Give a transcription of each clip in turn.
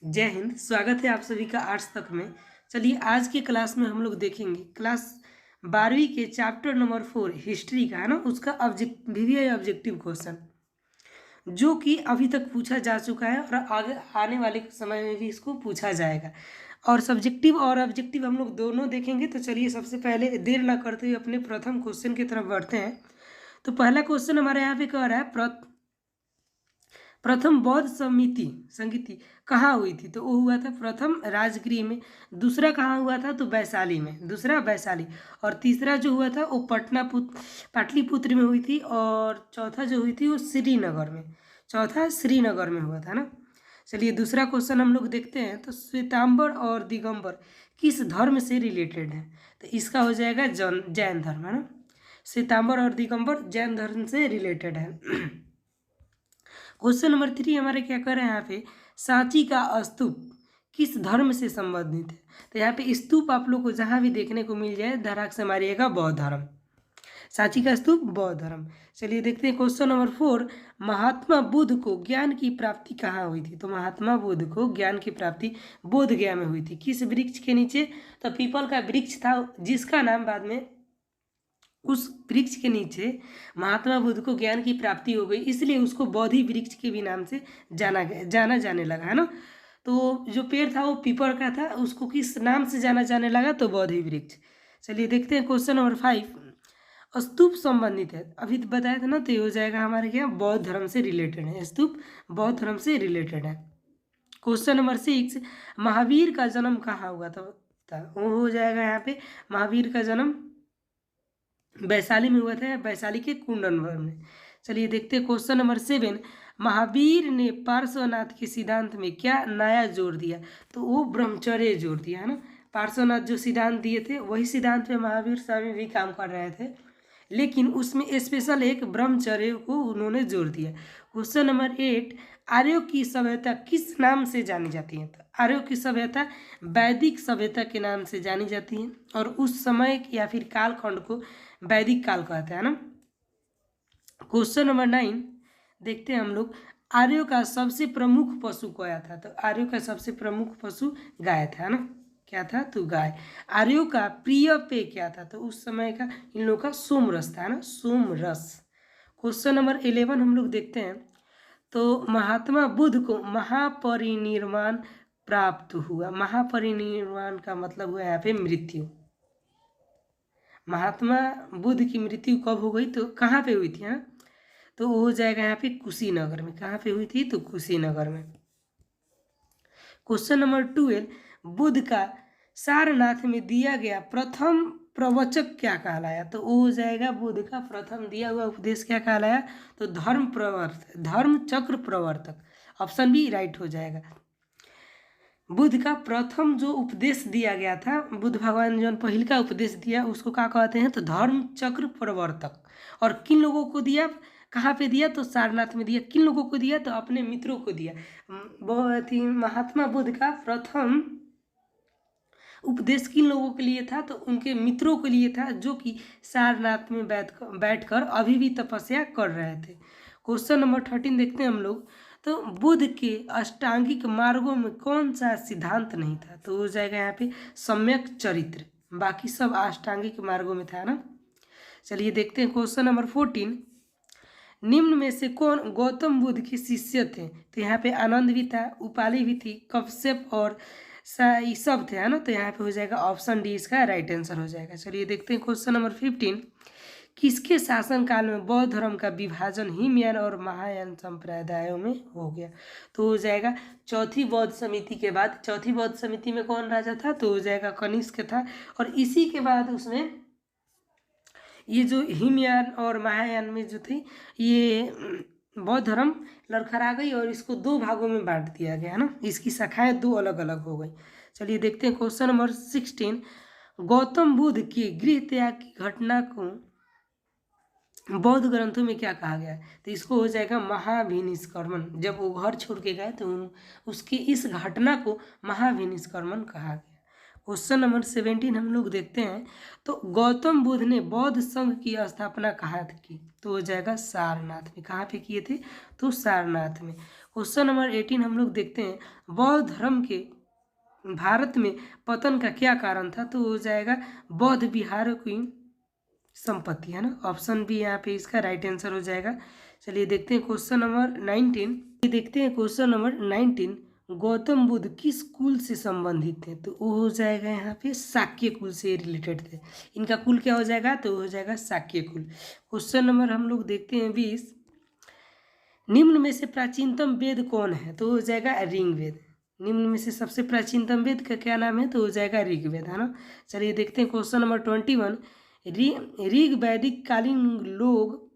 जय हिंद। स्वागत है आप सभी का आर्ट्स तक में। चलिए आज के क्लास में हम लोग देखेंगे क्लास 12वीं के चैप्टर नंबर 4 हिस्ट्री का है ना, उसका ऑब्जेक्टिव क्वेश्चन जो कि अभी तक पूछा जा चुका है और आगे आने वाले समय में भी इसको पूछा जाएगा। और सब्जेक्टिव और ऑब्जेक्टिव हम लोग दोनों देखेंगे। तो चलिए सबसे पहले देर ना करते हुए अपने प्रथम क्वेश्चन की तरफ बढ़ते हैं। तो पहला क्वेश्चन हमारे यहाँ पे कह रहा है प्रथम बौद्ध संगीति कहाँ हुई थी? तो वो हुआ था प्रथम राजगृह में। दूसरा कहाँ हुआ था? तो वैशाली में, दूसरा वैशाली। और तीसरा जो हुआ था वो पाटलिपुत्र में हुई थी। और चौथा जो हुई थी वो श्रीनगर में, चौथा श्रीनगर में हुआ था ना। चलिए दूसरा क्वेश्चन हम लोग देखते हैं। तो श्वेतांबर और दिगंबर किस धर्म से रिलेटेड है? तो इसका हो जाएगा जैन धर्म है ना। श्वेतांबर और दिगंबर जैन धर्म से रिलेटेड है। क्वेश्चन नंबर 3 हमारे क्या कर रहे हैं यहाँ पे, सांची का स्तूप किस धर्म से संबंधित है? तो यहाँ पे स्तूप आप लोग को जहाँ भी देखने को मिल जाए धड़ाक से मारिएगा बौद्ध धर्म। सांची का स्तूप बौद्ध धर्म। चलिए देखते हैं क्वेश्चन नंबर 4, महात्मा बुद्ध को ज्ञान की प्राप्ति कहाँ हुई थी? तो महात्मा बुद्ध को ज्ञान की प्राप्ति बोध गया में हुई थी। किस वृक्ष के नीचे? तो पीपल का वृक्ष था, जिसका नाम बाद में उस वृक्ष के नीचे महात्मा बुद्ध को ज्ञान की प्राप्ति हो गई, इसलिए उसको बोधि वृक्ष के भी नाम से जाना जाने लगा है ना। तो जो पेड़ था वो पीपल का था, उसको किस नाम से जाना जाने लगा? तो बोधि वृक्ष। चलिए देखते हैं क्वेश्चन नंबर 5, स्तूप संबंधित है, अभी तो बताया था ना। तो ये हो जाएगा हमारे क्या, बौद्ध धर्म से रिलेटेड है, स्तूप बौद्ध धर्म से रिलेटेड है। क्वेश्चन नंबर 6, महावीर का जन्म कहाँ हुआ था? वो हो जाएगा यहाँ पे, महावीर का जन्म वैशाली में हुआ था, वैशाली के कुंडनवर में। चलिए देखते हैं क्वेश्चन नंबर 7, महावीर ने पार्श्वनाथ के सिद्धांत में क्या नया जोड़ दिया? तो वो ब्रह्मचर्य जोड़ दिया है ना। पार्श्वनाथ जो सिद्धांत दिए थे वही सिद्धांत पे महावीर स्वामी भी काम कर रहे थे, लेकिन उसमें स्पेशल एक ब्रह्मचर्य को उन्होंने जोड़ दिया। क्वेश्चन नंबर 8, आर्यों की सभ्यता किस नाम से जानी जाती है? तो आर्यों की सभ्यता वैदिक सभ्यता के नाम से जानी जाती है, और उस समय या फिर कालखंड को वैदिक काल कहते हैं ना। क्वेश्चन नंबर 9 देखते हैं हम लोग, आर्यों का सबसे प्रमुख पशु क्या था? तो आर्यों का सबसे प्रमुख पशु गाय था ना। क्या था? तो गाय। आर्यों का प्रिय पेय क्या था? तो उस समय का इन लोगों का सोमरस था ना, सोमरस। क्वेश्चन नंबर 11 हम लोग देखते हैं। तो महात्मा बुद्ध को महापरिनिर्वाण प्राप्त हुआ। महापरिनिर्वाण का मतलब हुआ यहाँ पे मृत्यु। महात्मा बुद्ध की मृत्यु कब हो गई? तो कहाँ पे हुई थी हाँ? तो वो हो जाएगा यहाँ पे कुशीनगर में। कहाँ पे हुई थी? तो कुशीनगर में। क्वेश्चन नंबर 12, बुद्ध का सारनाथ में दिया गया प्रथम प्रवचक क्या कहलाया? तो वो हो जाएगा बुद्ध का प्रथम दिया हुआ उपदेश क्या कहलाया? तो धर्म चक्र प्रवर्तक। ऑप्शन बी राइट हो जाएगा। बुद्ध का प्रथम जो उपदेश दिया गया था, बुद्ध भगवान जो पहल का उपदेश दिया उसको क्या कहते हैं? तो धर्म चक्र प्रवर्तक। और किन लोगों को दिया? कहाँ पे दिया? तो सारनाथ में दिया। किन लोगों को दिया? तो अपने मित्रों को दिया। बहुत ही महात्मा बुद्ध का प्रथम उपदेश किन लोगों के लिए था? तो उनके मित्रों के लिए था, जो कि सारनाथ में बैठकर अभी भी तपस्या कर रहे थे। क्वेश्चन नंबर 13 देखते हैं हम लोग। तो बुद्ध के अष्टांगिक मार्गों में कौन सा सिद्धांत नहीं था? तो हो जाएगा यहाँ पे सम्यक चरित्र। बाकी सब अष्टांगिक मार्गों में था ना। चलिए देखते हैं क्वेश्चन नंबर 14, निम्न में से कौन गौतम बुद्ध के शिष्य थे? तो यहाँ पे आनंद भी था, उपाली भी थी, कश्यप और ये सब थे है ना। तो यहाँ पे हो जाएगा ऑप्शन डी इसका राइट आंसर हो जाएगा। चलिए देखते हैं क्वेश्चन नंबर 15, किसके शासनकाल में बौद्ध धर्म का विभाजन हीनयान और महायान संप्रदायों में हो गया? तो हो जाएगा चौथी बौद्ध समिति के बाद। चौथी बौद्ध समिति में कौन राजा था? तो हो जाएगा कनिष्क था। और इसी के बाद उसमें ये जो हीनयान और महायान में जो थी ये बौद्ध धर्म लड़खड़ा गई और इसको दो भागों में बांट दिया गया है ना। इसकी शाखाएं दो अलग अलग हो गई। चलिए देखते हैं क्वेश्चन नंबर 16, गौतम बुद्ध के गृह त्याग की घटना को बौद्ध ग्रंथों में क्या कहा गया है? तो इसको हो जाएगा महाभिनिष्क्रमण। जब वो घर छोड़ के गए तो उसकी इस घटना को महाभिनिष्क्रमण कहा गया। क्वेश्चन नंबर 17 हम लोग देखते हैं। तो गौतम बुद्ध ने बौद्ध संघ की स्थापना कहाँ की? तो हो जाएगा सारनाथ में। कहाँ पे किए थे? तो सारनाथ में। क्वेश्चन नंबर 18 हम लोग देखते हैं, बौद्ध धर्म के भारत में पतन का क्या कारण था? तो हो जाएगा बौद्ध विहारों की संपत्ति, है ना। ऑप्शन बी यहाँ पे इसका राइट आंसर हो जाएगा। चलिए देखते हैं क्वेश्चन नंबर 19। देखते हैं क्वेश्चन नंबर 19, गौतम बुद्ध किस कुल से संबंधित थे? तो वो हो जाएगा यहाँ पे शाक्य कुल से रिलेटेड थे। इनका कुल क्या हो जाएगा? तो हो जाएगा शाक्य कुल। क्वेश्चन नंबर हम लोग देखते हैं 20, निम्न में से प्राचीनतम वेद कौन है? तो हो जाएगा ऋग्वेद। निम्न में से सबसे प्राचीनतम वेद का क्या नाम है? तो हो जाएगा ऋग्वेद, है ना। चलिए देखते हैं क्वेश्चन नंबर 21, ऋग वैदिक कालीन लोग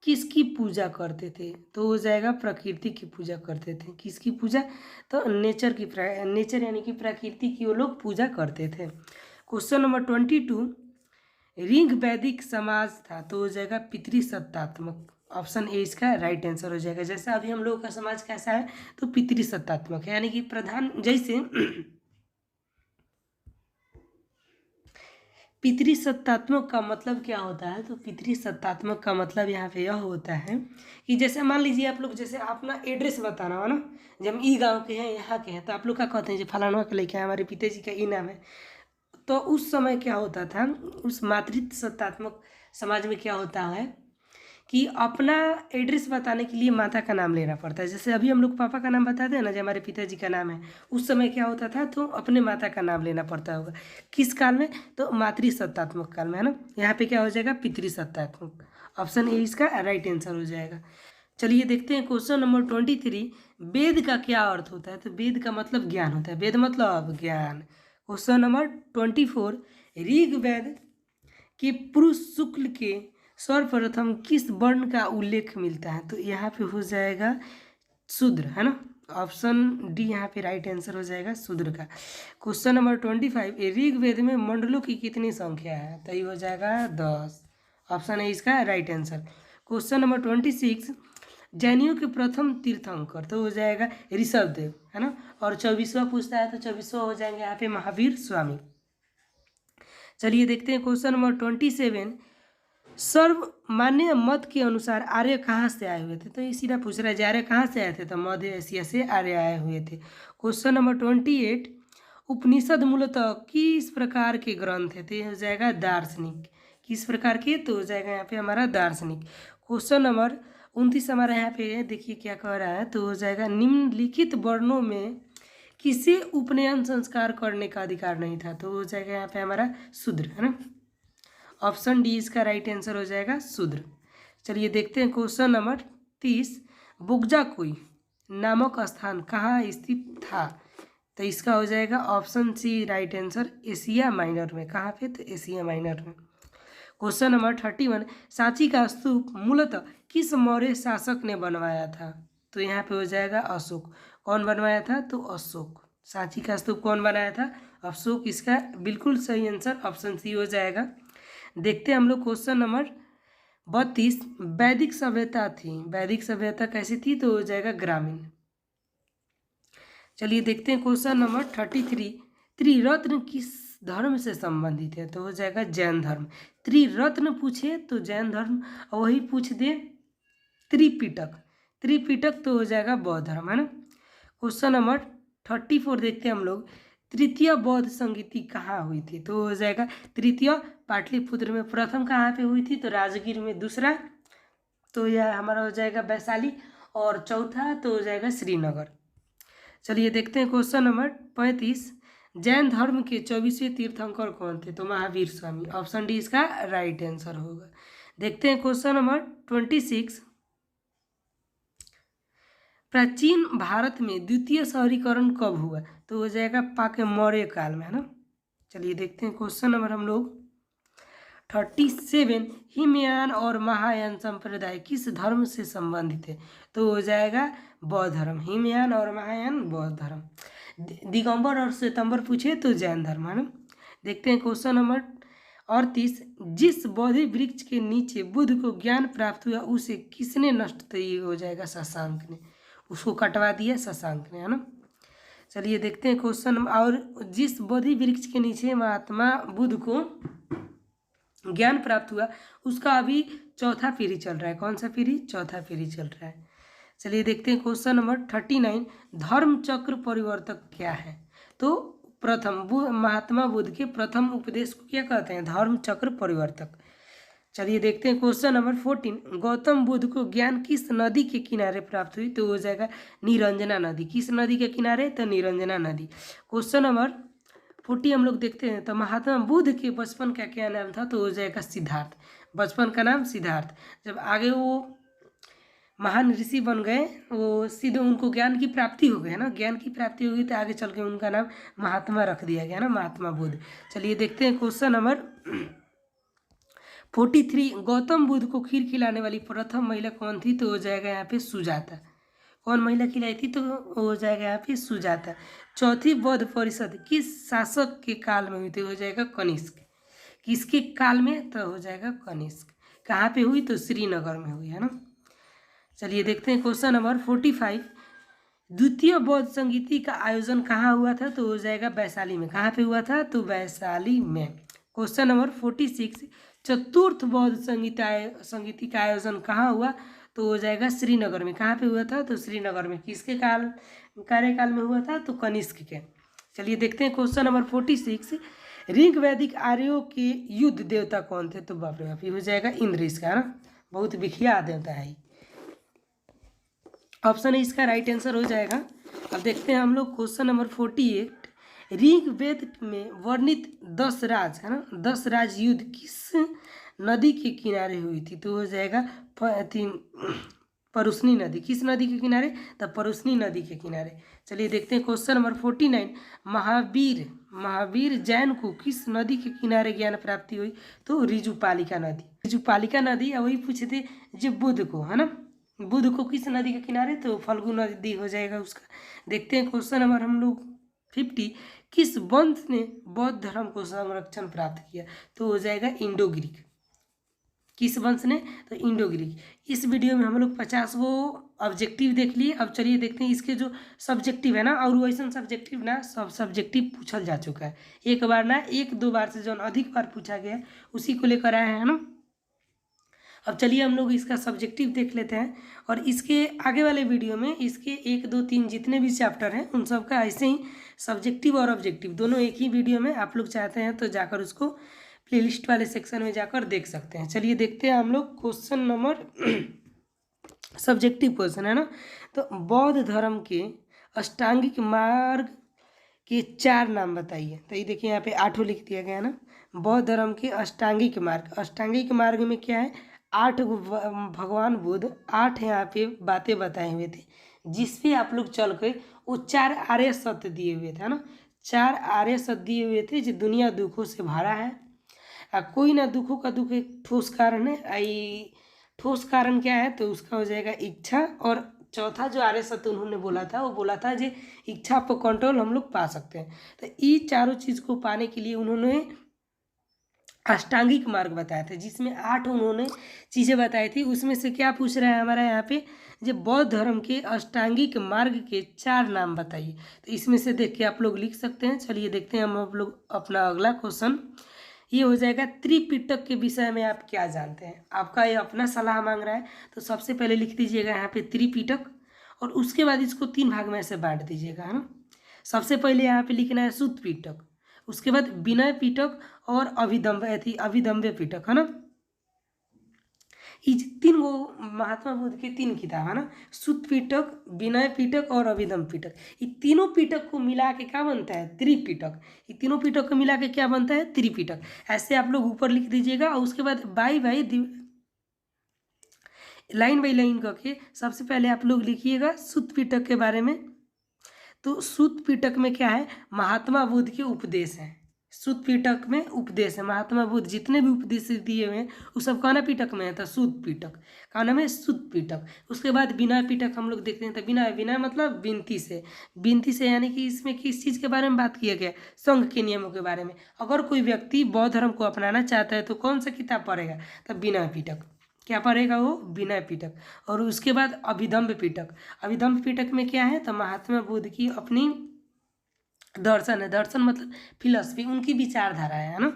किसकी पूजा करते थे? तो हो जाएगा प्रकृति की पूजा करते थे। किसकी पूजा? तो नेचर यानी कि प्रकृति की वो लोग पूजा करते थे। क्वेश्चन नंबर 22, ऋग वैदिक समाज था, तो हो जाएगा पितृसत्तात्मक। ऑप्शन ए इसका राइट आंसर हो जाएगा। जैसा अभी हम लोगों का समाज कैसा है? तो पितृसत्तात्मक है, यानी कि प्रधान जैसे पितृसत्तात्मक का मतलब क्या होता है? तो पितृसत्तात्मक का मतलब यहाँ पे यह होता है कि जैसे मान लीजिए आप लोग, जैसे अपना एड्रेस बताना हो ना, जब हम ई गांव के हैं, यहाँ के हैं, तो आप लोग क्या कहते हैं? जो फलाना के लेके आए, हमारे पिताजी का ई नाम है। तो उस समय क्या होता था, उस मातृसत्तात्मक समाज में क्या होता है कि अपना एड्रेस बताने के लिए माता का नाम लेना पड़ता है। जैसे अभी हम लोग पापा का नाम बताते हैं ना, जो हमारे पिताजी का नाम है, उस समय क्या होता था? तो अपने माता का नाम लेना पड़ता होगा। किस काल में? तो मातृसत्तात्मक काल में, है ना। यहाँ पे क्या हो जाएगा? पितृसत्तात्मक। ऑप्शन ए इसका राइट आंसर हो जाएगा। चलिए देखते हैं क्वेश्चन नंबर 23, वेद का क्या अर्थ होता है? तो वेद का मतलब ज्ञान होता है। वेद मतलब ज्ञान। क्वेश्चन नंबर 24, ऋग्वेद के पुरुष शुक्ल के सर्वप्रथम किस वर्ण का उल्लेख मिलता है? तो यहाँ पे हो जाएगा शूद्र, है ना। ऑप्शन डी यहाँ पे राइट आंसर हो जाएगा, शूद्र का। क्वेश्चन नंबर 25, ऋग्वेद में मंडलों की कितनी संख्या है? तो ये हो जाएगा 10। ऑप्शन है इसका राइट आंसर। क्वेश्चन नंबर 26, जैनियों के प्रथम तीर्थंकर, तो हो जाएगा ऋषभदेव, है ना। और 24वां पूछता है, तो 24वां हो जाएंगे यहाँ पे महावीर स्वामी। चलिए देखते हैं क्वेश्चन नंबर 27, सर्वमान्य मत के अनुसार आर्य कहाँ से आए हुए थे? तो ये सीधा पूछ रहा है, आर्य कहाँ से आए थे? तो मध्य एशिया से आर्य आए हुए थे। क्वेश्चन नंबर 28, उपनिषद मूलतः किस प्रकार के ग्रंथ है? तो ये हो जाएगा दार्शनिक। किस प्रकार के? तो हो जाएगा यहाँ पे हमारा दार्शनिक। क्वेश्चन नंबर 29 हमारा यहाँ पे देखिए क्या कह रहा है, तो हो जाएगा निम्नलिखित वर्णों में किसे उपनयन संस्कार करने का अधिकार नहीं था? तो हो जाएगा यहाँ पे हमारा शूद्र, है ना। ऑप्शन डी इसका राइट आंसर हो जाएगा, शूद्र। चलिए देखते हैं क्वेश्चन नंबर 30, बुग्जाकुई नामक स्थान कहाँ स्थित था? तो इसका हो जाएगा option C right answer, Asia Minor में। कहाँ पे? तो एशिया माइनर में। क्वेश्चन नंबर 31, सांची का स्तूप मूलतः किस मौर्य शासक ने बनवाया था? तो यहाँ पे हो जाएगा अशोक। कौन बनवाया था? तो अशोक। सांची का स्तूप कौन बनाया था? अशोक। इसका बिल्कुल सही आंसर ऑप्शन सी हो जाएगा। देखते हैं हम लोग क्वेश्चन नंबर 32, वैदिक सभ्यता थी, वैदिक सभ्यता कैसी थी? तो हो जाएगा ग्रामीण। चलिए देखते हैं क्वेश्चन नंबर 33, त्रिरत्न किस धर्म से संबंधित है? तो हो जाएगा जैन धर्म। त्रिरत्न पूछे तो जैन धर्म, और वही पूछ दे त्रिपिटक, त्रिपिटक तो हो जाएगा बौद्ध धर्म, है ना। क्वेश्चन नंबर 34 देखते हैं हम लोग, तृतीय बौद्ध संगीति कहाँ हुई थी? तो हो जाएगा तृतीय पाटलिपुत्र में। प्रथम कहाँ पे हुई थी? तो राजगीर में। दूसरा तो यह हमारा हो जाएगा वैशाली, और चौथा तो हो जाएगा श्रीनगर। चलिए देखते हैं क्वेश्चन नंबर 35, जैन धर्म के 24वें तीर्थंकर कौन थे? तो महावीर स्वामी। ऑप्शन डी इसका राइट आंसर होगा। देखते हैं क्वेश्चन नंबर 26, प्राचीन भारत में द्वितीय शहरीकरण कब हुआ? तो हो जाएगा पाके मौर्य काल में, है ना। चलिए देखते हैं क्वेश्चन नंबर हम लोग 37, हिमयान और महायान संप्रदाय किस धर्म से संबंधित है? तो हो जाएगा बौद्ध धर्म। हिमयान और महायान बौद्ध धर्म। दिगंबर और श्वेतंबर पूछे तो जैन धर्म, है ना। देखते हैं क्वेश्चन नंबर 38, जिस बोधि वृक्ष के नीचे बुद्ध को ज्ञान प्राप्त हुआ उसे किसने नष्ट? तो ये हो जाएगा शशांक ने, उसको कटवा दिया शशांक ने, है ना। चलिए देखते हैं क्वेश्चन, और जिस बोधि वृक्ष के नीचे महात्मा बुद्ध को ज्ञान प्राप्त हुआ उसका अभी चौथा पीढ़ी चल रहा है। कौन सा पीढ़ी? चौथा पीढ़ी चल रहा है। चलिए देखते हैं क्वेश्चन नंबर 39, धर्म चक्र परिवर्तक क्या है। तो प्रथम महात्मा बुद्ध के प्रथम उपदेश को क्या कहते हैं, धर्म चक्र परिवर्तक। चलिए देखते हैं क्वेश्चन नंबर 14, गौतम बुद्ध को ज्ञान किस नदी के किनारे प्राप्त हुई। तो हो जाएगा निरंजना नदी। किस नदी के किनारे, तो निरंजना नदी। क्वेश्चन नंबर 40 हम लोग देखते हैं, तो महात्मा बुद्ध के बचपन का क्या नाम था। तो हो जाएगा सिद्धार्थ। बचपन का नाम सिद्धार्थ। जब आगे वो महान ऋषि बन गए, वो सीधे उनको ज्ञान की प्राप्ति हो गई है ना, ज्ञान की प्राप्ति हो गई तो आगे चल के उनका नाम महात्मा रख दिया गया ना, महात्मा बुद्ध। चलिए देखते हैं क्वेश्चन नंबर 43, गौतम बुद्ध को खीर खिलाने वाली प्रथम महिला कौन थी। तो हो जाएगा यहाँ पे सुजाता। कौन महिला खिलाई थी, तो हो जाएगा यहाँ पे सुजाता। चौथी बौद्ध परिषद किस शासक के काल में हुई। तो हो जाएगा कनिष्क। किसके काल में, तो हो जाएगा कनिष्क। कहाँ पे हुई, तो श्रीनगर में हुई है ना। चलिए देखते हैं क्वेश्चन नंबर 45, द्वितीय बौद्ध संगीति का आयोजन कहाँ हुआ था। तो हो जाएगा वैशाली में। कहाँ पे हुआ था, तो वैशाली में। क्वेश्चन नंबर 46, चतुर्थ बौद्ध संगीति का आयोजन कहाँ हुआ। तो हो जाएगा श्रीनगर में। कहाँ पे हुआ था, तो श्रीनगर में। किसके कार्यकाल में हुआ था, तो कनिष्क के। चलिए देखते हैं क्वेश्चन नंबर 46, ऋग वैदिक आर्यों के युद्ध देवता कौन थे। तो बाप रे बाप, ये हो जाएगा इंद्र इसका ना, बहुत विख्यात देवता है। ऑप्शन है इसका राइट आंसर हो जाएगा। अब देखते हैं हम लोग क्वेश्चन नंबर 48, ऋग्वेद में वर्णित 10 राज है ना, 10 राज युद्ध किस नदी के किनारे हुई थी। तो हो जाएगा परुष्णी नदी। किस नदी के किनारे, तो परुष्णी नदी के किनारे। चलिए देखते हैं क्वेश्चन नंबर 49, महावीर जैन को किस नदी के किनारे ज्ञान प्राप्ति हुई। तो ऋजुपालिका नदी। ऋजुपालिका नदी, वही पूछे थे जो बुद्ध को है ना, बुद्ध को किस नदी के किनारे, तो फल्गु नदी हो जाएगा उसका। देखते हैं क्वेश्चन नंबर हम लोग 50, किस वंश ने बौद्ध धर्म को संरक्षण प्राप्त किया। तो हो जाएगा इंडो ग्रीक। किस वंश ने, तो इंडो ग्रीक। इस वीडियो में हम लोग 50 वो ऑब्जेक्टिव देख लिए। अब चलिए देखते हैं इसके जो सब्जेक्टिव है ना, और वैसा सब्जेक्टिव ना सब सब्जेक्टिव पूछल जा चुका है। एक बार ना, 1-2 बार से जो अधिक बार पूछा गया उसी को लेकर आए हैं ना। अब चलिए हम लोग इसका सब्जेक्टिव देख लेते हैं, और इसके आगे वाले वीडियो में इसके 1, 2, 3 जितने भी चैप्टर हैं उन सब का ऐसे ही सब्जेक्टिव और ऑब्जेक्टिव दोनों एक ही वीडियो में आप लोग चाहते हैं तो जाकर उसको प्लेलिस्ट वाले सेक्शन में जाकर देख सकते हैं। चलिए देखते हैं हम लोग क्वेश्चन नंबर सब्जेक्टिव क्वेश्चन है ना। तो बौद्ध धर्म के अष्टांगिक मार्ग के 4 नाम बताइए। तो ये देखिए यहाँ पे 8 लिख दिया गया ना, बौद्ध धर्म के अष्टांगिक मार्ग। अष्टांगिक मार्ग में क्या है, 8 भगवान बुद्ध 8 यहाँ पे बातें बताए हुए थे, जिसपे आप लोग चल के वो 4 आर्य सत्य दिए हुए थे ना, 4 आर्य सत्य दिए हुए थे जो दुनिया दुखों से भरा है। कोई ना दुखों का दुख एक ठोस कारण है। आई ठोस कारण क्या है, तो उसका हो जाएगा इच्छा। और चौथा जो आर्य सत्य उन्होंने बोला था, वो बोला था जो इच्छा पर कंट्रोल हम लोग पा सकते हैं। तो ये चारों चीज़ को पाने के लिए उन्होंने अष्टांगिक मार्ग बताया था, जिसमें 8 उन्होंने चीज़ें बताई थी। उसमें से क्या पूछ रहा है हमारा यहाँ पे, जो बौद्ध धर्म के अष्टांगिक मार्ग के 4 नाम बताइए। तो इसमें से देख के आप लोग लिख सकते हैं। चलिए देखते हैं हम आप लोग अपना अगला क्वेश्चन। ये हो जाएगा त्रिपिटक के विषय में आप क्या जानते हैं। आपका ये अपना सलाह मांग रहा है, तो सबसे पहले लिख दीजिएगा यहाँ पे त्रिपिटक, और उसके बाद इसको 3 भाग में ऐसे बांट दीजिएगा है ना। सबसे पहले यहाँ पे लिखना है सुत्त पिटक, उसके बाद विनय पिटक और अभिदम्य पिटक है ना। ये 3 वो महात्मा बुद्ध के 3 किताब है ना, सुत्त पिटक, विनय पिटक और अभिदम्य पिटक। ये तीनों पिटक को मिला के क्या बनता है, त्रिपिटक। ये तीनों पिटक को मिला के क्या बनता है, त्रिपिटक। ऐसे आप लोग ऊपर लिख दीजिएगा, और उसके बाद बाई लाइन बाई लाइन करके सबसे पहले आप लोग लिखिएगा सुत्त पिटक के बारे में। तो सुत्त पिटक में क्या है, महात्मा बुद्ध के उपदेश हैं। सुत्त पिटक में उपदेश है, महात्मा बुद्ध जितने भी उपदेश दिए हुए हैं वो सब कौन पिटक में है, तो सुत्त पिटक का नाम है सुत्त पिटक। उसके बाद विनय पिटक हम लोग देखते हैं। तो विनय मतलब विनती से यानी कि इसमें किस चीज़ के बारे में बात किया गया, संघ के नियमों के बारे में। अगर कोई व्यक्ति बौद्ध धर्म को अपनाना चाहता है तो कौन सा किताब पढ़ेगा, तो विनय पिटक। क्या पढ़ेगा वो, विनय पिटक। और उसके बाद अभिदम्य पिटक। अभिदम्य पिटक में क्या है, तो महात्मा बुद्ध की अपनी दर्शन है। दर्शन मतलब फिलॉसफी, उनकी विचारधारा है ना।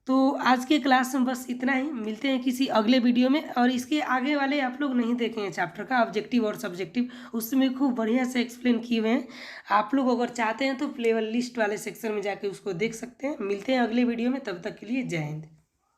तो आज के क्लास में बस इतना ही, मिलते हैं किसी अगले वीडियो में। और इसके आगे वाले आप लोग नहीं देखे हैं चैप्टर का ऑब्जेक्टिव और सब्जेक्टिव, उसमें खूब बढ़िया से एक्सप्लेन किए हुए हैं। आप लोग अगर चाहते हैं तो प्ले लिस्ट वाले सेक्शन में जाके उसको देख सकते हैं। मिलते हैं अगले वीडियो में, तब तक के लिए जय हिंद।